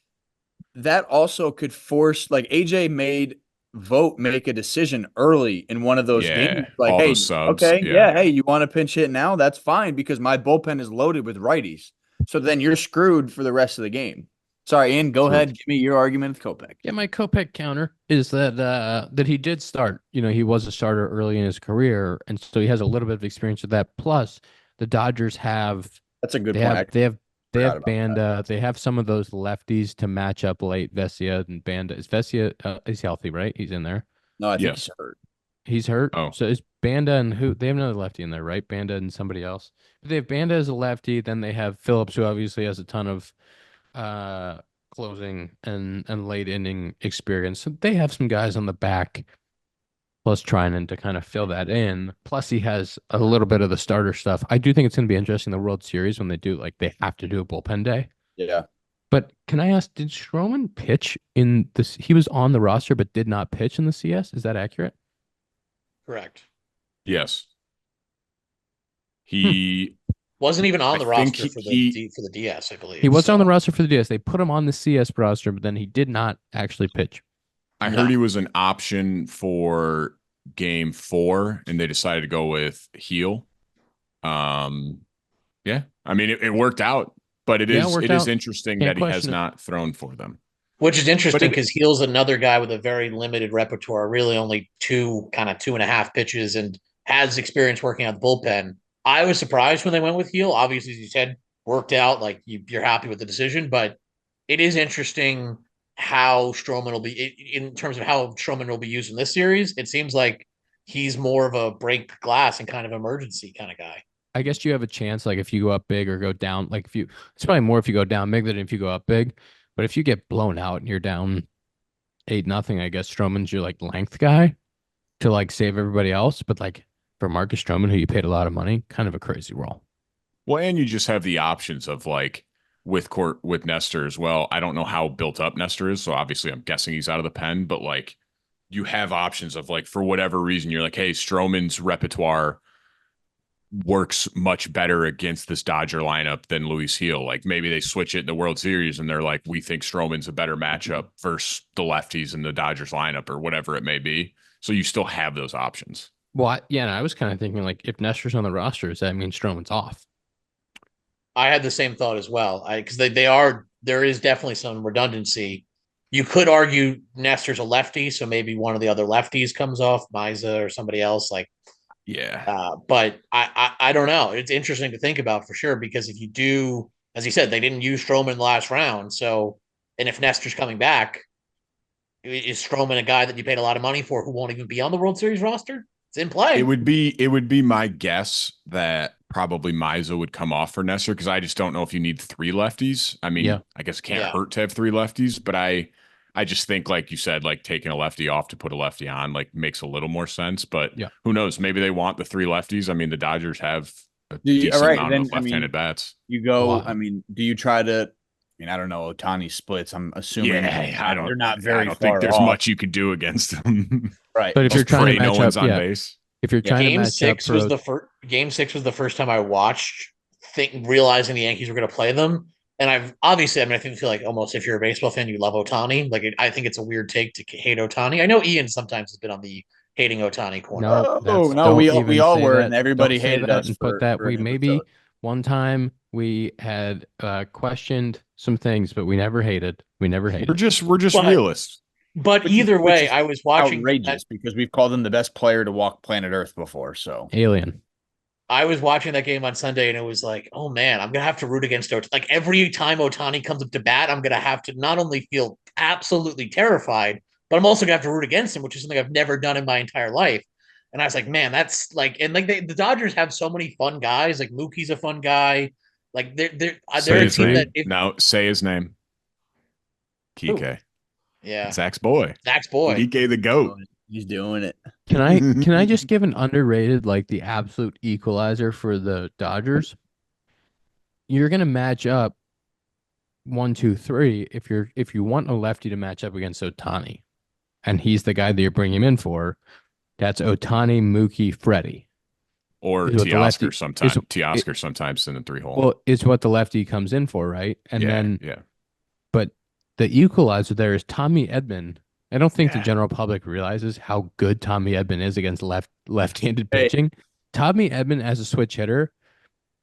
that also could force, like AJ made make a decision early in one of those Yeah, games. Like, all hey, those subs. okay, Yeah. hey, you want to pinch hit now? That's fine because my bullpen is loaded with righties. So then you're screwed for the rest of the game. Sorry, Ian, go True. ahead. Give me your argument with Kopech. Yeah, my Kopech counter is that he did start. He was a starter early in his career, and so he has a little bit of experience with that. Plus, the Dodgers have That's a good they point. have they have they forgot have about Banda. They have some of those lefties to match up late. Vesia and Banda. Is Vesia he's healthy, right? He's in there. No, I think Yes. he's hurt. He's hurt. Oh. So is Banda and who? They have another lefty in there, right? Banda and somebody else. But they have Banda as a lefty. Then they have Phillips, who obviously has a ton of closing and late inning experience. So they have some guys on the back, plus Trinan to kind of fill that in. Plus he has a little bit of the starter stuff. I do think it's going to be interesting in the World Series when they they have to do a bullpen day. Yeah. But can I ask, did Stroman pitch in this? He was on the roster but did not pitch in the CS. Is that accurate? Correct. Yes. He Wasn't even on I the think roster for the DS, I believe. He was so. on the roster for the DS. They put him on the CS roster, but then he did not actually pitch. I heard he was an option for game 4, and they decided to go with heel. Yeah. I mean, it worked out, but it is interesting Can't that he has question it. not thrown for them. Which is interesting But because Heel's another guy with a very limited repertoire, really only 2.5 pitches, and has experience working out the bullpen. I was surprised when they went with Heel. Obviously, as you said, worked out. Like you're happy with the decision, but it is interesting how Stroman will be in terms of how Stroman will be used in this series. It seems like he's more of a break glass and kind of emergency kind of guy. I guess you have a chance, like if you go up big or go down, like it's probably more if you go down big than if you go up big. But if you get blown out and you're down 8-0, I guess Stroman's your like length guy to like save everybody else. But like for Marcus Stroman, who you paid a lot of money, kind of a crazy role. Well, and you just have the options of like with Nestor as well. I don't know how built up Nestor is, so obviously I'm guessing he's out of the pen, but like you have options of like for whatever reason you're like, hey, Stroman's repertoire works much better against this Dodger lineup than Luis Heel. Like maybe they switch it in the World Series and they're like, we think Stroman's a better matchup versus the lefties in the Dodgers lineup or whatever it may be. So you still have those options. Well, and I was kind of thinking like if Nestor's on the roster, does that mean Stroman's off? I had the same thought as well. Because there is definitely some redundancy. You could argue Nestor's a lefty, so maybe one of the other lefties comes off, Miza or somebody else. Like, yeah. But I don't know. It's interesting to think about for sure because if you do, as you said, they didn't use Stroman in the last round. So, and if Nestor's coming back, is Stroman a guy that you paid a lot of money for who won't even be on the World Series roster? It's in play. It would be my guess that probably Miza would come off for Nestor because I just don't know if you need 3 lefties. I mean, I guess it can't hurt to have 3 lefties, but I just think, like you said, like taking a lefty off to put a lefty on like makes a little more sense. But who knows? Maybe they want the 3 lefties. I mean, the Dodgers have a decent amount of left-handed bats. You go. I mean, do you try to? I mean, I don't know. Otani splits. I'm assuming. They're not very. I don't think there's much you can do against them. Right. But if you're trying to match no one's up, on base. If you're trying to match up, Game 6 was the first time I watched, realizing the Yankees were going to play them. And I feel like almost if you're a baseball fan, you love Otani. Like, I think it's a weird take to hate Otani. I know Ian sometimes has been on the hating Otani corner. No, we all were, and everybody hated us. And put that we maybe one time we had questioned some things, but we never hated. We're just realists. But either way, I was watching outrageous because we've called him the best player to walk planet Earth before. So alien. I was watching that game on Sunday, and it was like, oh man, I'm gonna have to root against Otani. Like every time Otani comes up to bat, I'm gonna have to not only feel absolutely terrified, but I'm also gonna have to root against him, which is something I've never done in my entire life. And I was like, man, that's like, and like the Dodgers have so many fun guys. Like Mookie's a fun guy. Like they're a team that now say his name. Kike. Yeah, Zach's boy. Kike the GOAT. He's doing it. Can I just give an underrated, like the absolute equalizer for the Dodgers? You're gonna match up 1, 2, 3 if you want a lefty to match up against Otani, and he's the guy that you're bringing him in for. That's Otani, Mookie, Freddie, or Teoscar sometimes. Teoscar sometimes in the 3-hole. Well, it's what the lefty comes in for, right? And but the equalizer there is Tommy Edman I don't think the Yeah. general public realizes how good Tommy Edman is against left-handed Hey. pitching. Tommy Edman as a switch hitter,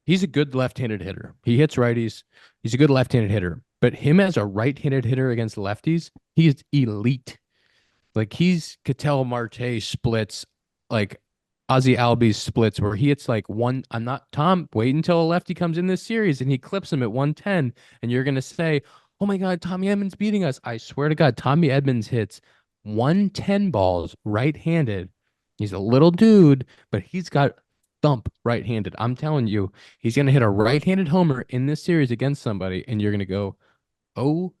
he's a good left-handed hitter. He hits righties. He's a good left-handed hitter. But him as a right-handed hitter against lefties, he is elite. Like he's Ketel Marte splits, like Ozzy Albies splits, where he hits like one. I'm not Tom. Wait until a lefty comes in this series and he clips him at 110, and you're gonna say, "Oh my God, Tommy Edmonds beating us." I swear to God, Tommy Edmonds hits 110 balls right-handed. He's a little dude, but he's got thump right-handed. I'm telling you, he's gonna hit a right-handed homer in this series against somebody, and you're gonna go, "Oh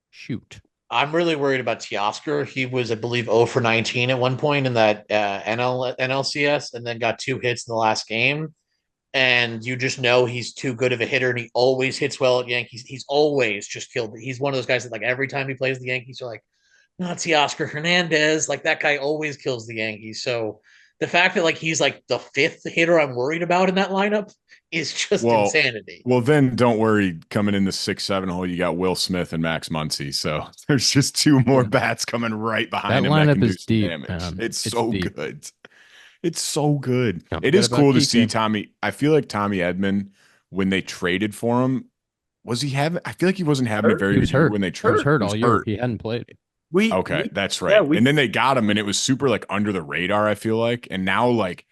shoot." I'm really worried about Teoscar. He was, I believe, 0 for 19 at one point in that NLCS, and then got 2 hits in the last game. And you just know he's too good of a hitter, and he always hits well at Yankees. He's always just killed. He's one of those guys that, like, every time he plays the Yankees, you're like, not Teoscar Hernandez. Like, that guy always kills the Yankees. So the fact that, like, he's like the 5th hitter I'm worried about in that lineup is just insanity. Well, then don't worry. Coming in the 6-7 hole, you got Will Smith and Max Muncy. So there's just 2 more bats coming right behind That him lineup that can is do some deep, damage. man. It's It's so deep. good. It's so good. Don't It forget is about cool to Kike. see Tommy. I feel like Tommy Edman, when they traded for him, was he having? I feel like he wasn't having a Hurt? very He was good year hurt. when they He traded. was hurt He all year. He hadn't played. Okay, that's right. And then they got him, and it was super like under the radar, I feel like. And now, like,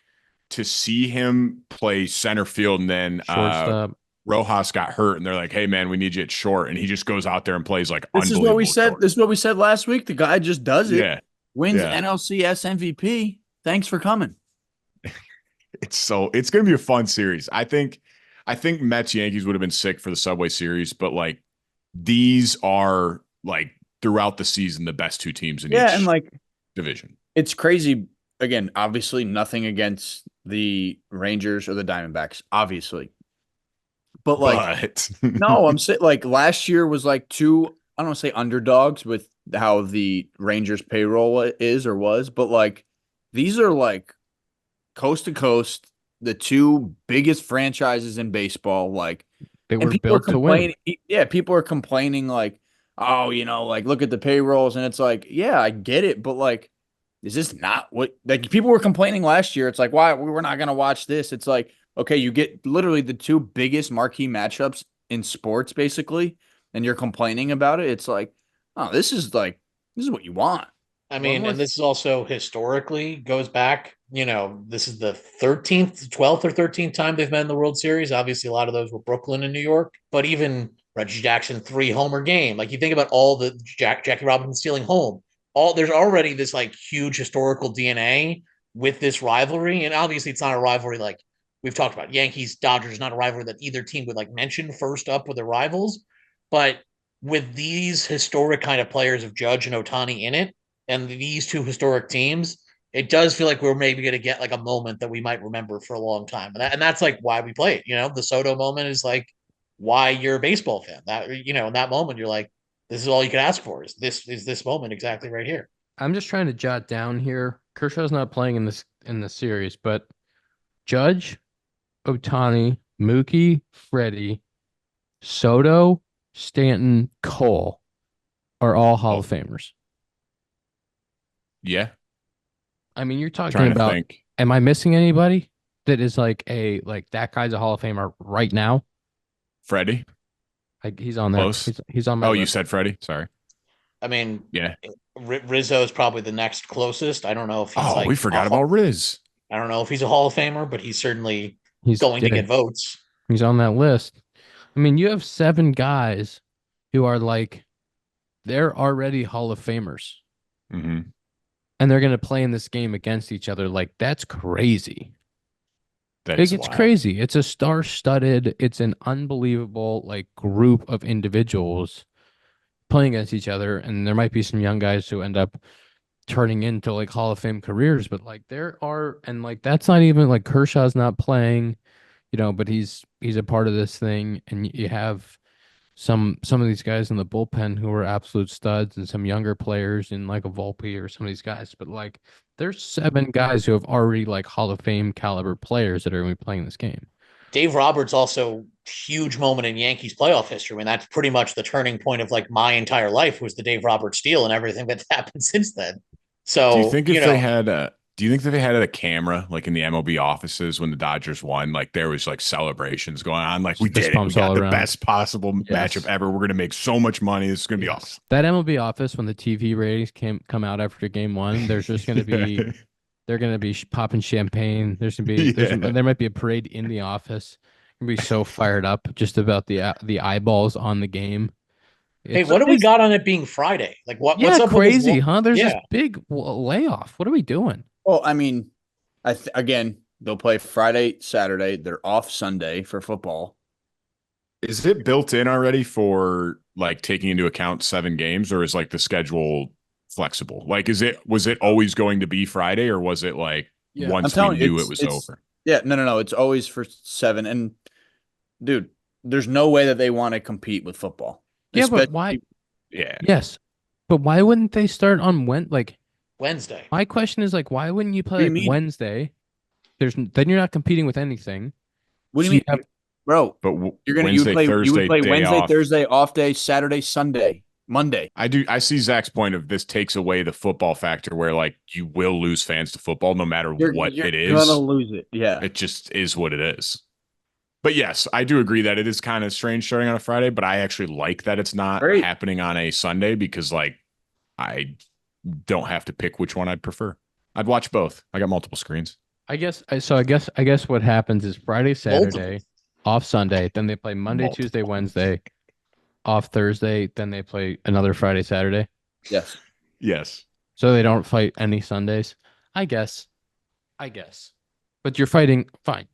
to see him play center field, and then Shortstop. Rojas got hurt, and they're like, "Hey, man, we need you at short," and he just goes out there and plays like This is unbelievable. what we said. short. This is what we said last week. The guy just does it. Yeah, Wins yeah. NLCS MVP. Thanks for coming. It's going to be a fun series. I think Mets Yankees would have been sick for the Subway Series, but like these are like throughout the season the best 2 teams in each And like division. it's crazy. Again, obviously nothing against the Rangers or the Diamondbacks, obviously. But like no, I'm saying like last year was like 2, I don't want to say underdogs with how the Rangers payroll is or was, but like these are like coast to coast, the 2 biggest franchises in baseball. Like They were built to win. Yeah, people are complaining like, oh, like look at the payrolls, and it's like, yeah, I get it, but like, is this not what like people were complaining last year? It's like, why we're not gonna watch this? It's like, okay, you get literally the 2 biggest marquee matchups in sports, basically, and you're complaining about it. It's like, oh, this is what you want. I mean, and this is also historically goes back, this is the 12th or 13th time they've been in the World Series. Obviously, a lot of those were Brooklyn and New York, but even Reggie Jackson 3-homer game. Like, you think about all the Jackie Robinson stealing home. There's already this like huge historical DNA with this rivalry. And obviously it's not a rivalry like we've talked about. Yankees-Dodgers, not a rivalry that either team would like mention first up with their rivals. But with these historic kind of players of Judge and Ohtani in it, and these 2 historic teams, it does feel like we're maybe going to get like a moment that we might remember for a long time. And that's like why we play it. The Soto moment is like why you're a baseball fan. That, in that moment, you're like, this is all you can ask for is this moment exactly right here. I'm just trying to jot down here. Kershaw's not playing in the series, but Judge, Ohtani, Mookie, Freddie, Soto, Stanton, Cole are all Hall of Famers. Yeah. I mean, you're talking about, am I missing anybody that is like that guy's a Hall of Famer right now? Freddie. He's on there. Close. He's on my list. You said Freddie. Sorry. I mean, yeah. Rizzo is probably the next closest. I don't know if he's we forgot about Riz. I don't know if he's a Hall of Famer, but he's certainly going to get votes. He's on that list. I mean, you have 7 guys who are like, they're already Hall of Famers. Mm-hmm. And they're going to play in this game against each other. Like, that's crazy. It's crazy. It's a star-studded, it's an unbelievable like group of individuals playing against each other. And there might be some young guys who end up turning into like Hall of Fame careers, but like there are, and like that's not even like Kershaw's not playing, but he's a part of this thing. And you have some of these guys in the bullpen who are absolute studs, and some younger players in like a Volpe or some of these guys. But like there's 7 guys who have already like Hall of Fame caliber players that are going to be playing this game. Dave Roberts also huge moment in Yankees playoff history. I mean, that's pretty much the turning point of like my entire life was the Dave Roberts deal and everything that's happened since then. Do you So, think if they had a camera like in the MLB offices when the Dodgers won, like there was like celebrations going on, like we Fist did it, we bumps got all the around. best possible Yes. matchup ever. We're gonna make so much money. This is gonna be awesome. That MLB office when the TV ratings come out after game one, there's just going to be they're going to be popping champagne. There's going to be there might be a parade in the office. Gonna be so fired up just about the eyeballs on the game. Hey, what do we got on it being Friday? Like what's up crazy, with this? huh? There's this big layoff. What are we doing? Well, I mean, again, they'll play Friday, Saturday. They're off Sunday for football. Is it built in already for like taking into account 7 games, or is like the schedule flexible? Like, was it always going to be Friday, or was it like once we knew it was over? Yeah, no. It's always for 7. And dude, there's no way that they want to compete with football. Yeah, but why? Yeah. Yes, but why wouldn't they start on Wednesday? My question is like, why wouldn't you play Wednesday? Then you're not competing with anything. What do you mean, bro? But you're gonna play Wednesday, off. Thursday, off day, Saturday, Sunday, Monday. I see Zach's point of this takes away the football factor, where like you will lose fans to football no matter what it is. You're gonna lose it. Yeah, it just is what it is. But yes, I do agree that it is kind of strange starting on a Friday, but I actually like that it's not happening on a Sunday because like I don't have to pick which one I'd prefer. I'd watch both. I got multiple screens. I guess what happens is Friday, Saturday, off Sunday, then they play Monday, Tuesday, Wednesday, off Thursday, then they play another Friday, Saturday. Yes. Yes. So they don't fight any Sundays. I guess. But you're fighting fine.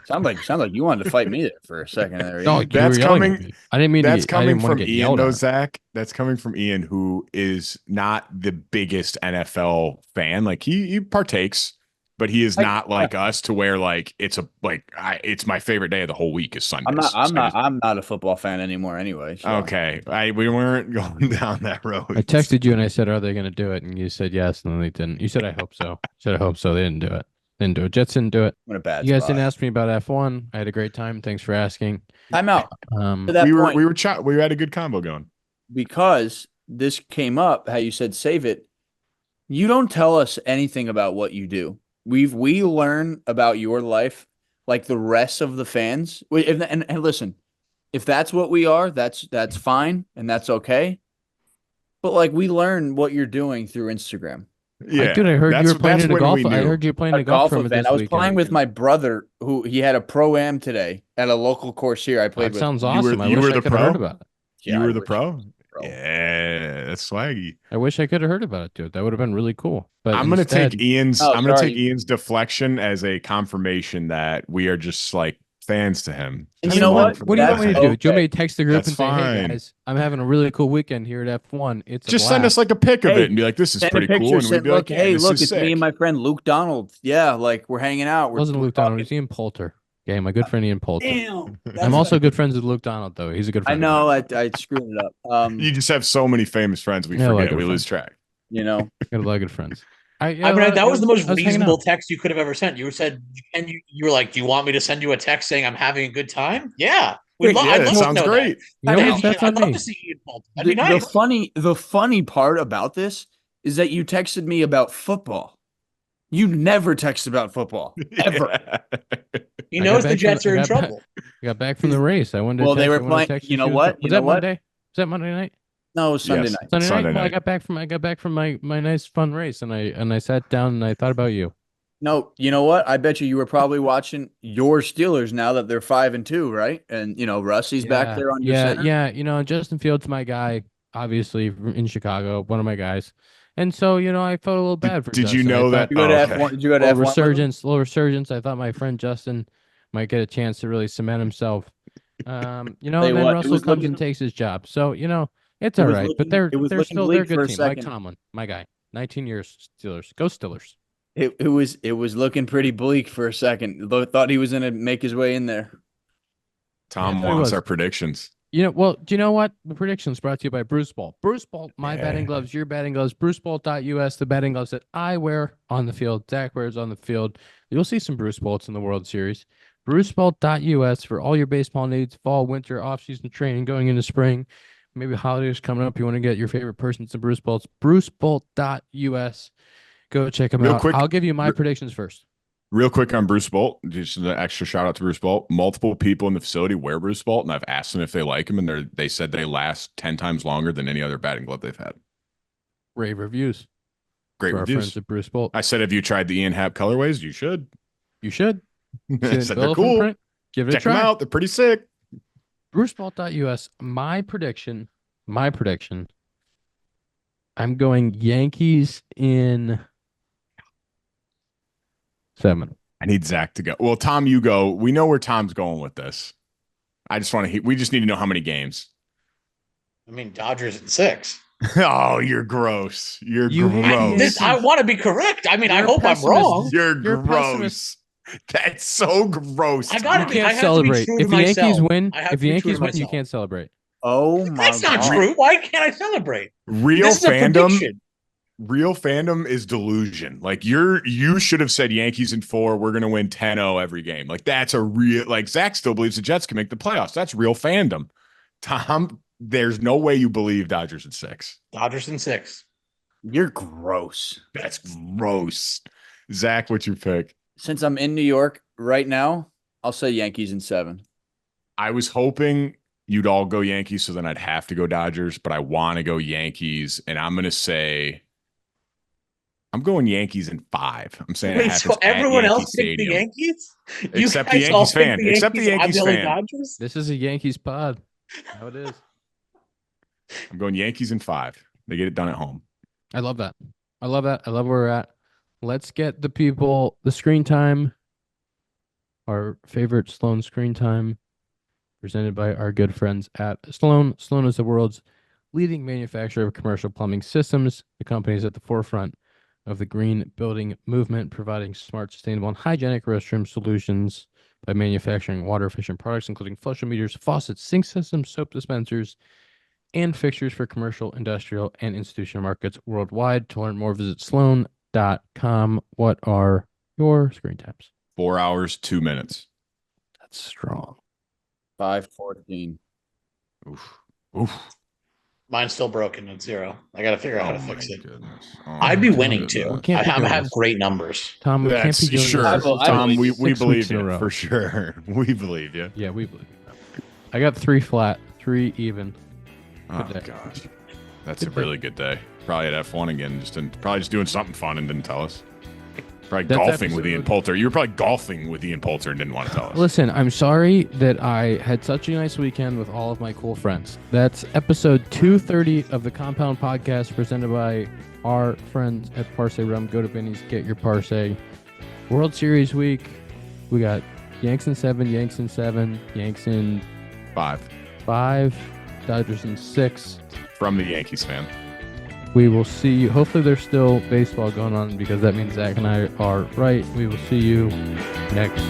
Sound like you wanted to fight me there for a second there. No, that's coming. I didn't mean that's to, coming from Ian, though, Zach. That's coming from Ian, who is not the biggest NFL fan. Like he partakes, but he is not like us to where like it's my favorite day of the whole week is Sunday. I'm not a football fan anymore anyway. So. Okay. We weren't going down that road. I texted you and I said, are they going to do it? And you said yes, and then they didn't. You said, I hope so. I hope so. They didn't do it. Jets didn't do it. What a bad You guys spot. didn't ask me about F1. I had a great time. Thanks for asking. Time out. We had a good combo going. Because this came up, how you said save it. You don't tell us anything about what you do. We learn about your life like the rest of the fans. And listen, if that's what we are, that's fine and that's okay. But like we learn what you're doing through Instagram. Yeah, dude, I heard you were playing in a golf. I heard you playing a golf event. I was playing with my brother, who he had a pro-am today at a local course here. I played with. Sounds awesome. You were the pro. Heard about it. You were the pro. Yeah, that's swaggy. I wish I could have heard about it, dude. That would have been really cool. But I'm gonna take Ian's deflection as a confirmation that we are just like fans to him. And you know what? What do you want me to do? Do you want me to text the group and say, fine. "Hey guys, I'm having a really cool weekend here at F1. It's just send us like a pic of it and be like, "This is pretty cool." And we'd be look, like, "Hey, look, it's sick. me and my friend Luke Donald. Yeah, like we're hanging out." It wasn't Luke Donald. It's Ian Poulter. Okay, my good friend Ian Poulter. Damn, I'm also good friends with Luke Donald, though. He's a good friend. I know. I screwed it up. You just have so many famous friends. We forget. We lose track. You know, got a lot of good friends. That was the most reasonable text you could have ever sent. You said, and you were like, "Do you want me to send you a text saying I'm having a good time?" Yeah, that sounds great. I'd love to see Ian Poulter. That'd be nice. The funny part about this is that you texted me about football. You never text about football ever. He knows the Jets are in trouble. I got back from the race. I wanted. Well, they were playing. You know what? Was that Monday? Was that Monday night? No, it was Sunday night. Sunday night. Well, I got back from my nice fun race, and I sat down and I thought about you. No, you know what? I bet you were probably watching your Steelers now that they're 5-2, right? And Rusty's back there on your center. Yeah. Justin Fields, my guy, obviously in Chicago, one of my guys. And so, I felt a little bad for Justin. Did you know that? Did you go to F1? Did you go to F1? Little resurgence. I thought my friend Justin might get a chance to really cement himself. And then Russell comes and takes his job. So, it's all right. But they're still a good team. Mike Tomlin, my guy, 19 years Steelers. Go Steelers. It was looking pretty bleak for a second. Thought he was going to make his way in there. Tom wants our predictions. Do you know what? The predictions brought to you by Bruce Ball. Bruce Ball, my batting gloves, your batting gloves. BruceBall.us, the batting gloves that I wear on the field. Zach wears on the field. You'll see some Bruce Bolts in the World Series. BruceBalt.us for all your baseball needs, fall, winter, off-season training, going into spring. Maybe holidays coming up. You want to get your favorite person some Bruce Bolts. BruceBalt.us. Go check them Real out. quick, I'll give you my predictions first. Real quick on Bruce Bolt, just an extra shout out to Bruce Bolt. Multiple people in the facility wear Bruce Bolt, and I've asked them if they like him, and they said they last 10 times longer than any other batting glove they've had. Rave reviews. Great for reviews. Our friends at Bruce Bolt. I said, have you tried the Ian Happ colorways? You should. You should. I said they're cool. Print. Give it Check a try. them out. They're pretty sick. BruceBalt.us. My prediction. I'm going Yankees in 7. I need Zack to go. Well, Tom, you go. We know where Tom's going with this. I just want to. We just need to know how many games. I mean, Dodgers in 6. Oh, you're gross. You're gross. I want to be correct. I mean, I hope I'm wrong. You're gross. That's so gross. I gotta You be. can't I have celebrate. To be true If to the Yankees myself. win, You can't celebrate. Oh my That's not God. true. Why can't I celebrate? Real This is a fandom. prediction. Real fandom is delusion. Like you should have said Yankees in 4. We're going to win 10-0 every game. Like that's a real, like Zack still believes the Jets can make the playoffs. That's real fandom. Tom, there's no way you believe Dodgers in 6. Dodgers in 6. You're gross. That's gross. Zack, what's your pick? Since I'm in New York right now, I'll say Yankees in 7. I was hoping you'd all go Yankees, so then I'd have to go Dodgers, but I want to go Yankees, and I'm going to say I'm going Yankees in 5. I'm saying Wait, so everyone else picked the Yankees? Except the Yankees fan. Except the Yankees fan. Dodgers? This is a Yankees pod. How it is. I'm going Yankees in 5. They get it done at home. I love that. I love where we're at. Let's get the people the screen time. Our favorite Sloan screen time, presented by our good friends at Sloan. Sloan is the world's leading manufacturer of commercial plumbing systems. The company is at the forefront of the green building movement, providing smart, sustainable, and hygienic restroom solutions by manufacturing water-efficient products, including flush meters, faucets, sink systems, soap dispensers, and fixtures for commercial, industrial, and institutional markets worldwide. To learn more, visit sloan.com. What are your screen times? 4 hours, 2 minutes. That's strong. 5:14. Oof. Mine's still broken at 0. I got to figure out how to my fix it. goodness. I'd be winning too. We can't I be doing have this. great numbers. Tom, we That's can't be doing sure. this. Tom, we 6 believe weeks in a you row. for sure. We believe you. Yeah, we believe you. I got 3 flat, 3 even. Oh Good day. gosh, that's Good a day. really good day. Probably at F1 again. Probably just doing something fun and didn't tell us. Probably That's golfing with episode- Ian Poulter. You were probably golfing with Ian Poulter and didn't want to tell us. Listen, I'm sorry that I had such a nice weekend with all of my cool friends. That's episode 230 of the Compound Podcast, presented by our friends at Parse Rum. Go to Benny's, get your Parse. World Series week. We got Yanks in 7, Yanks in 7, Yanks in 5 5, Dodgers in 6. from the Yankees fan. We will see you. Hopefully there's still baseball going on, because that means Zach and I are right. We will see you next